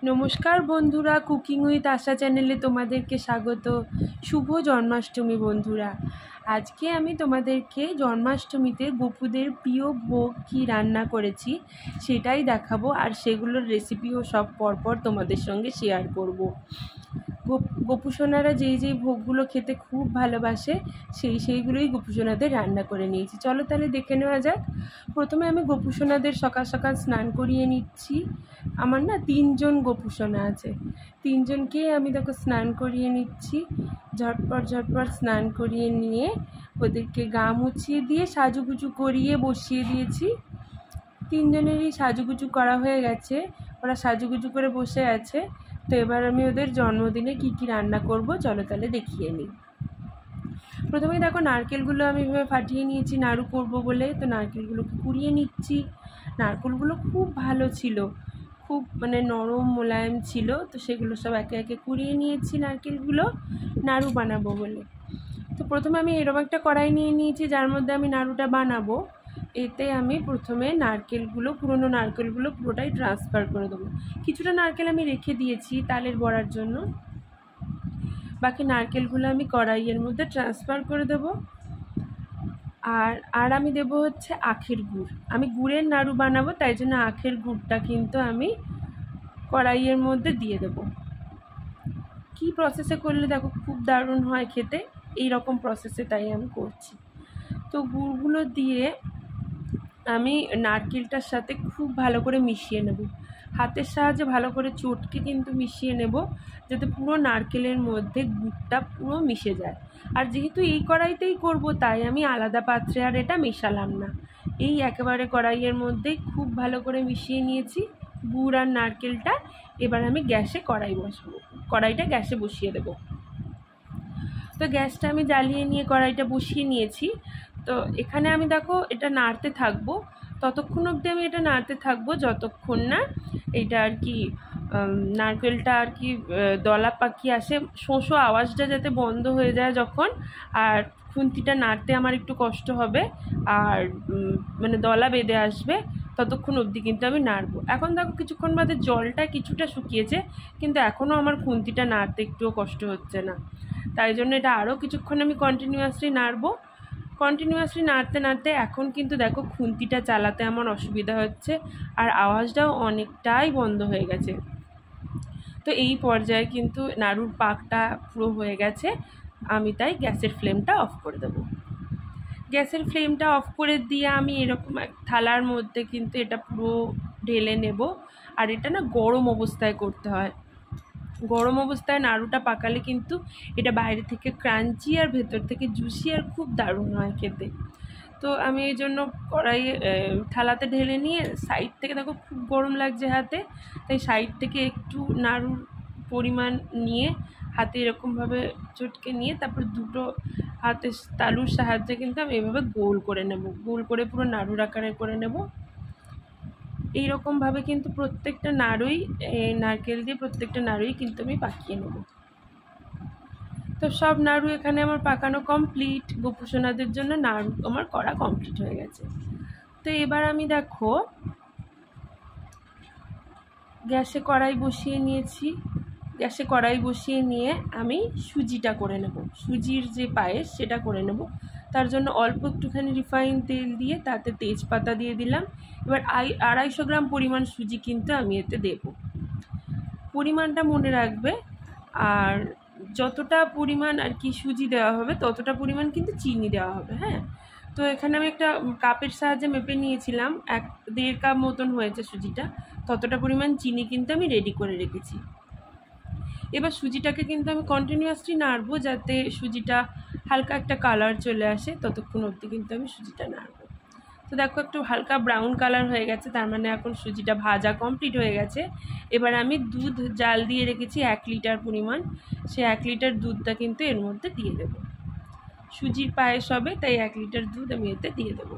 নমস্কার বন্ধুরা, cooking with আশা চ্যানেলে তোমাদেরকে স্বাগত। শুভ জন্মাষ্টমী বন্ধুরা। আজকে আমি তোমাদেরকে জন্মাষ্টমীতে গোপুদের প্রিয় ভোগ কী রান্না করেছি সেটাই দেখাবো, আর সেগুলোর রেসিপিও সব পরপর তোমাদের সঙ্গে শেয়ার করব। গোপুসোনারা যেই ভোগগুলো খেতে খুব ভালোবাসে সেইগুলোই গোপুসোনাদের রান্না করে নিয়েছি। চলো তাহলে দেখে নেওয়া যাক। প্রথমে আমি গোপুসোনাদের সকাল সকাল স্নান করিয়ে নিচ্ছি। আমার না 3জন গোপুসোনা আছে, 3জনকেই আমি দেখো স্নান করিয়ে নিচ্ছি। ঝটপট স্নান করিয়ে নিয়ে ওদেরকে গা মুছিয়ে দিয়ে সাজুগুজু করিয়ে বসিয়ে দিয়েছি। 3জনেরই সাজুগুজু করা হয়ে গেছে, ওরা সাজুগুজু করে বসে আছে। তো এবার আমি ওদের জন্মদিনে কি কি রান্না করব চলো তাহলে দেখিয়ে নিই। প্রথমেই দেখো নারকেলগুলো আমি এভাবে ফাটিয়ে নিয়েছি নাড়ু করব বলে। তো নারকেলগুলোকে কুড়িয়ে নিচ্ছি। নারকেলগুলো খুব ভালো ছিল, খুব নরম মোলায়েম ছিল। তো সেগুলো সব একে একে কুড়িয়ে নিয়েছি নারকেলগুলো নাড়ু বানাবো বলে। তো প্রথমে আমি এরকম একটা কড়াই নিয়ে নিয়েছি যার মধ্যে আমি নাড়ুটা বানাবো। এতে আমি প্রথমে পুরনো নারকেলগুলো পুরোটাই ট্রান্সফার করে দেবো। কিছুটা নারকেল আমি রেখে দিয়েছি তালের বড়ার জন্য, বাকি নারকেলগুলো আমি কড়াইয়ের মধ্যে ট্রান্সফার করে দেব। আর আমি দেব হচ্ছে আখের গুড়। আমি গুড়ের নাড়ু বানাবো, তাই জন্য আখের গুড়টা কিন্তু আমি কড়াইয়ের মধ্যে দিয়ে দেব। কি প্রসেসে করলে দেখো খুব দারুণ হয় খেতে, এই রকম প্রসেসে তাই আমি করছি। তো গুড়গুলো দিয়ে আমি নারকেলটার সাথে খুব ভালো করে মিশিয়ে নেব। হাতের সাহায্যে ভালো করে চটকে কিন্তু মিশিয়ে নেব, যাতে পুরো নারকেলের মধ্যে গুড়টা পুরো মিশে যায়। আর যেহেতু এই কড়াইতেই করব, তাই আমি আলাদা পাত্রে আর এটা মেশালাম না। এই একেবারে কড়াইয়ের মধ্যেই খুব ভালো করে মিশিয়ে নিয়েছি গুড় আর নারকেলটা। এবার আমি কড়াইটা গ্যাসে বসিয়ে দেব। তো গ্যাসটা আমি জ্বালিয়ে নিয়ে কড়াইটা বসিয়ে নিয়েছি। তো এখানে আমি দেখো এটা নাড়তে থাকবো, ততক্ষণ অবধি আমি এটা নাড়তে থাকবো যতক্ষণ না এটা আর কি নারকেলটা আর কি দলা পাকিয়ে আসে, শোঁসো আওয়াজটা যাতে বন্ধ হয়ে যায় যখন, আর খুন্তিটা নাড়তে আমার একটু কষ্ট হবে, আর দলা বেঁধে আসবে, ততক্ষণ অবধি কিন্তু আমি নাড়বো। এখন দেখো কিছুক্ষণ বাদে জলটা কিছুটা শুকিয়েছে, কিন্তু এখনও আমার খুন্তিটা নাড়তে একটুও কষ্ট হচ্ছে না। তাই জন্য এটা আরও কিছুক্ষণ আমি কন্টিনিউয়াসলি নাড়বো। কন্টিনিউয়াসলি নাড়তে এখন কিন্তু দেখো খুন্তিটা চালাতে আমার অসুবিধা হচ্ছে, আর আওয়াজটাও অনেকটাই বন্ধ হয়ে গেছে। তো এই পর্যায়ে কিন্তু নাড়ুর পাকটা পুরো হয়ে গেছে, আমি তাই গ্যাসের ফ্লেমটা অফ করে দেবো। গ্যাসের ফ্লেমটা অফ করে দিয়ে আমি এরকম এক থালার মধ্যে কিন্তু এটা পুরো ঢেলে নেব। আর এটা না গরম অবস্থায় করতে হয়। গরম অবস্থায় নাড়ুটা পাকালে কিন্তু এটা বাইরে থেকে ক্রাঞ্চি আর ভেতর থেকে জুসি আর খুব দারুণ হয় খেতে। তো আমি এই জন্য থালাতে ঢেলে নিয়ে সাইড থেকে দেখো খুব গরম লাগছে হাতে, তাই সাইড থেকে একটু নাড়ুর পরিমাণ নিয়ে হাতে এরকমভাবে চটকে নিয়ে তারপর দুটো হাতে তালুর সাহায্যে কিন্তু আমি এভাবে গোল করে নেব, গোল করে পুরো নাড়ুর আকারে করে নেব। এইরকমভাবে কিন্তু প্রত্যেকটা নাড়ুই নারকেল দিয়ে প্রত্যেকটা নাড়ুই কিন্তু আমি পাকিয়ে নেব। তো সব নাড়ু এখানে আমার পাকানো কমপ্লিট। গোপুসোনাদের জন্য নাড়ু আমার করা কমপ্লিট হয়ে গেছে। তো এবার আমি দেখো গ্যাসে কড়াই বসিয়ে নিয়েছি। গ্যাসে কড়াই বসিয়ে নিয়ে আমি সুজিটা করে নেব, সুজির যে পায়েস সেটা করে নেব। তার জন্য অল্প একটুখানি রিফাইন তেল দিয়ে তাতে তেজপাতা দিয়ে দিলাম। এবার 250 গ্রাম পরিমাণ সুজি কিন্তু আমি এতে দেব। পরিমাণটা মনে রাখবে, আর যতটা পরিমাণ আর কি সুজি দেওয়া হবে ততটা পরিমাণ কিন্তু চিনি দেওয়া হবে। হ্যাঁ, তো এখানে আমি একটা কাপের সাহায্যে মেপে নিয়েছিলাম, 1.5 কাপ মতন হয়েছে সুজিটা, ততটা পরিমাণ চিনি কিন্তু আমি রেডি করে রেখেছি। এবার সুজিটাকে কিন্তু আমি কন্টিনিউয়াসলি নাড়বো, যাতে সুজিটা হালকা একটা কালার চলে আসে, ততক্ষণ অবধি কিন্তু আমি সুজিটা নাড়বো। তো দেখো একটু হালকা ব্রাউন কালার হয়ে গেছে, তার মানে এখন সুজিটা ভাজা কমপ্লিট হয়ে গেছে। এবার আমি দুধ জাল দিয়ে রেখেছি 1 লিটার পরিমাণ, সে 1 লিটার দুধটা কিন্তু এর মধ্যে দিয়ে দেব। সুজির পায়েস হবে, তাই 1 লিটার দুধ আমি এতে দিয়ে দেবো।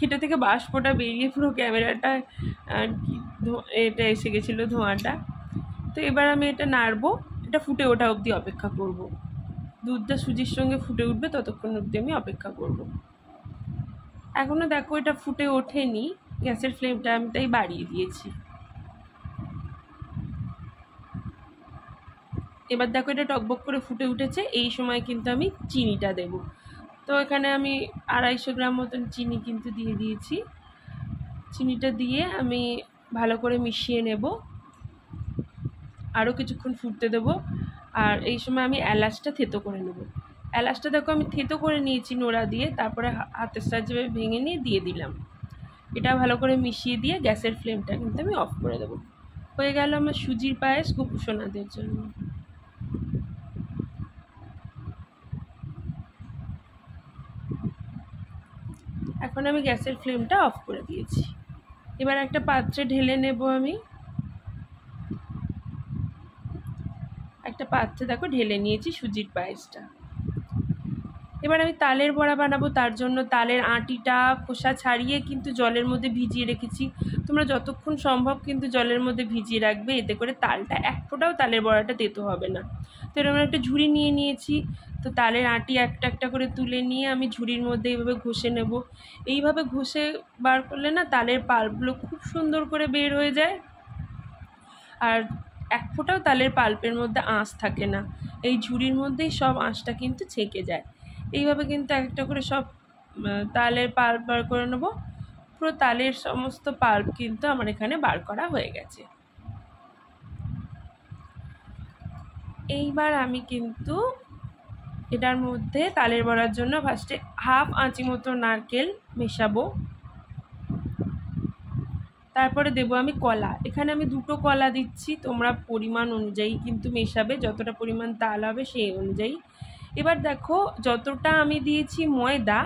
এটা থেকে বাষ্পটা বেরিয়ে পুরো ক্যামেরাটা আর কি এটা এসে গেছিলো ধোঁয়াটা। তো এবার আমি এটা নাড়বো, এটা ফুটে ওঠা অবধি অপেক্ষা করব। দুধটা সুজির সঙ্গে ফুটে উঠবে, ততক্ষণ অবধি আমি অপেক্ষা করব। এখনও দেখো এটা ফুটে ওঠেনি, গ্যাসের ফ্লেমটা আমি তাই বাড়িয়ে দিয়েছি। এবার দেখো এটা টকবক করে ফুটে উঠেছে, এই সময় কিন্তু আমি চিনিটা দেব। তো এখানে আমি 250 গ্রাম মতন চিনি কিন্তু দিয়ে দিয়েছি। চিনিটা দিয়ে আমি ভালো করে মিশিয়ে নেব, আরও কিছুক্ষণ ফুটতে দেবো। আর এই সময় আমি এলাচটা থেতো করে নেব। এলাচটা দেখো আমি থেতো করে নিয়েছি নোড়া দিয়ে, তারপরে হাতের সাহায্যে ভেঙে নিয়ে দিয়ে দিলাম। এটা ভালো করে মিশিয়ে দিয়ে গ্যাসের ফ্লেমটা কিন্তু আমি অফ করে দেবো। হয়ে গেল আমার সুজির পায়েস গোপুসোনাদের জন্য। এখন আমি গ্যাসের ফ্লেমটা অফ করে দিয়েছি। এবার একটা পাত্রে ঢেলে নেব। আমি একটা পাত্রে দেখো ঢেলে নিয়েছি সুজির পায়েসটা। এবার আমি তালের বড়া বানাবো, তার জন্য তালের আটিটা খোসা ছাড়িয়ে কিন্তু জলের মধ্যে ভিজিয়ে রেখেছি। তোমরা যতক্ষণ সম্ভব কিন্তু জলের মধ্যে ভিজিয়ে রাখবে, এতে করে তালটা এক ফোঁটাও তালের বড়াটা তেতো হবে না। তো এরকম একটা ঝুড়ি নিয়ে নিয়েছি। তো তালের আটি একটা একটা করে তুলে নিয়ে আমি ঝুড়ির মধ্যে এইভাবে ঘষে নেব। এইভাবে ঘষে বার করলে না তালের পাল্পগুলো খুব সুন্দর করে বের হয়ে যায়, আর এক ফোঁটাও তালের পাল্পের মধ্যে আঁশ থাকে না। এই ঝুড়ির মধ্যেই সব আঁশটা কিন্তু ছেঁকে যায়। এইভাবে কিন্তু একটা করে সব তালের পাল্প বার করে নেব। পুরো তালের সমস্ত পাল্প কিন্তু আমার এখানে বার করা হয়ে গেছে। এইবার আমি কিন্তু এটার মধ্যে তালের বড়ার জন্য ফার্স্টে হাফ আঁচি মতো নারকেল মেশাবো। তারপরে দেবো আমি কলা। এখানে আমি 2টো কলা দিচ্ছি, তোমরা পরিমাণ অনুযায়ী কিন্তু মেশাবে, যতটা পরিমাণ তাল হবে সেই অনুযায়ী। এবার দেখো যতটা আমি দিয়েছি ময়দা,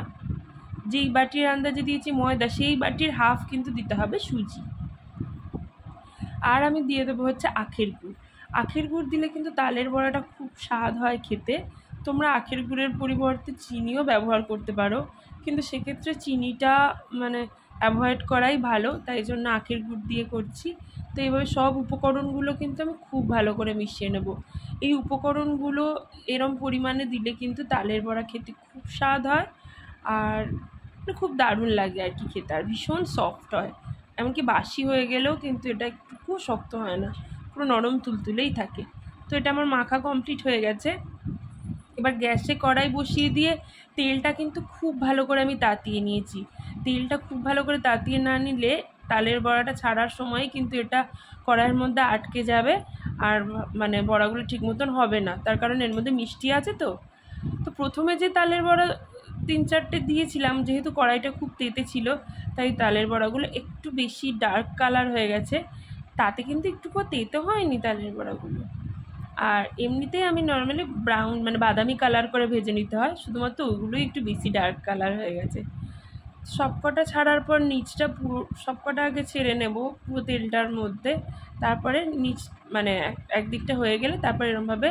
যেই বাটির আন্দাজে দিয়েছি ময়দা, সেই বাটির হাফ কিন্তু দিতে হবে সুজি। আর আমি দিয়ে দেবো হচ্ছে আখের গুড়। আখের গুড় দিলে কিন্তু তালের বড়াটা খুব স্বাদ হয় খেতে। তোমরা আখের গুড়ের পরিবর্তে চিনিও ব্যবহার করতে পারো, কিন্তু সেক্ষেত্রে চিনিটা অ্যাভয়েড করাই ভালো, তাই জন্য আখের গুড় দিয়ে করছি। তো এইভাবে সব উপকরণগুলো কিন্তু আমি খুব ভালো করে মিশিয়ে নেব। এই উপকরণগুলো এরম পরিমাণে দিলে কিন্তু তালের বড়া খেতে খুব স্বাদ হয়, আর খুব দারুণ লাগে আর কি খেতে, আর ভীষণ সফট হয়। এমনকি বাসি হয়ে গেলেও কিন্তু এটা একটুকুও শক্ত হয় না, পুরো নরম তুলতুলেই থাকে। তো এটা আমার মাখা কমপ্লিট হয়ে গেছে। এবার গ্যাসে কড়াই বসিয়ে দিয়ে তেলটা কিন্তু খুব ভালো করে আমি তাতিয়ে নিয়েছি। তেলটা খুব ভালো করে তাতিয়ে না নিলে তালের বড়াটা ছাড়ার সময় কিন্তু এটা কড়াইয়ের মধ্যে আটকে যাবে, আর বড়াগুলো ঠিক মতন হবে না, তার কারণ এর মধ্যে মিষ্টি আছে। তো প্রথমে যে তালের বড়া 3-4টে দিয়েছিলাম, যেহেতু কড়াইটা খুব তেতে ছিল, তাই তালের বড়াগুলো একটু বেশি ডার্ক কালার হয়ে গেছে। তাতে কিন্তু একটুকুও তেতে হয়নি তালের বড়াগুলো। আর এমনিতেই আমি নর্মালি ব্রাউন বাদামি কালার করে ভেজে নিতে হয়, শুধুমাত্র ওগুলোই একটু বেশি ডার্ক কালার হয়ে গেছে। সবকটা ছাড়ার পর নিচটা পুরো সবকটা আগে ছেড়ে নেব পুরো তেলটার মধ্যে, তারপরে নিচ একদিকটা হয়ে গেলে তারপর এরকমভাবে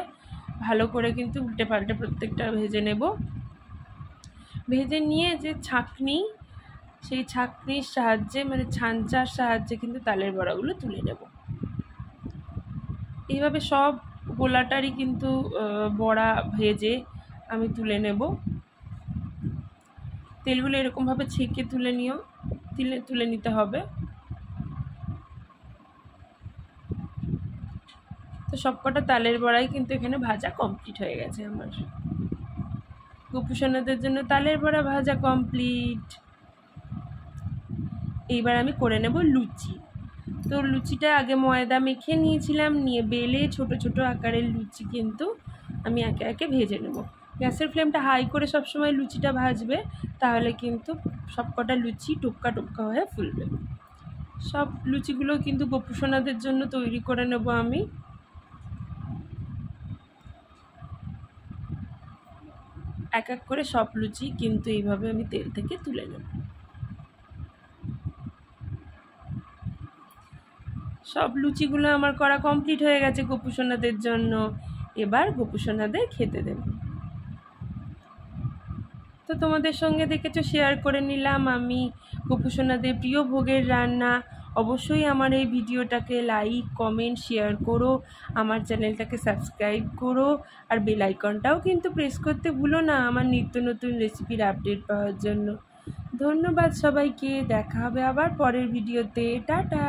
ভালো করে কিন্তু উল্টে পাল্টে প্রত্যেকটা ভেজে নেব। ভেজে নিয়ে যে ছাঁকনি, সেই ছাঁকনির সাহায্যে ছাঁচার সাহায্যে কিন্তু তালের বড়াগুলো তুলে নেব। এইভাবে সব গোলাটারই কিন্তু বড়া ভেজে আমি তুলে নেব। তেলগুলো এরকমভাবে ছেঁকে তুলে নিতে হবে। তো সবকটা তালের বড়াই কিন্তু এখানে ভাজা কমপ্লিট হয়ে গেছে আমার। গোপুসোনাদের জন্য তালের বড়া ভাজা কমপ্লিট। এইবার আমি করে নেব লুচি। তো লুচিটা আগে ময়দা মেখে নিয়েছিলাম, নিয়ে বেলে ছোট ছোট আকারের লুচি কিন্তু আমি একে একে ভেজে নেব। গ্যাসের ফ্লেমটা হাই করে সবসময় লুচিটা ভাজবে, তাহলে কিন্তু সবকটা লুচি টোপকা টোপকা হয়ে ফুলবে। সব লুচিগুলো কিন্তু গোপুসোনাদের জন্য তৈরি করে নেব আমি। এক এক করে সব লুচি কিন্তু এইভাবে আমি তেল থেকে তুলে নেব। সব লুচিগুলো আমার করা কমপ্লিট হয়ে গেছে গোপুসোনাদের জন্য। এবার গোপুসোনাদের খেতে দেব। তো তোমাদের সঙ্গে দেখেছো শেয়ার করে নিলাম আমি গোপুসোনাদের প্রিয় ভোগের রান্না। অবশ্যই আমার এই ভিডিওটাকে লাইক, কমেন্ট, শেয়ার করো, আমার চ্যানেলটাকে সাবস্ক্রাইব করো, আর বেল আইকনটাও কিন্তু প্রেস করতে ভুলো না আমার নিত্য নতুন রেসিপির আপডেট পাওয়ার জন্য। ধন্যবাদ সবাইকে, দেখা হবে আবার পরের ভিডিওতে, টাটা।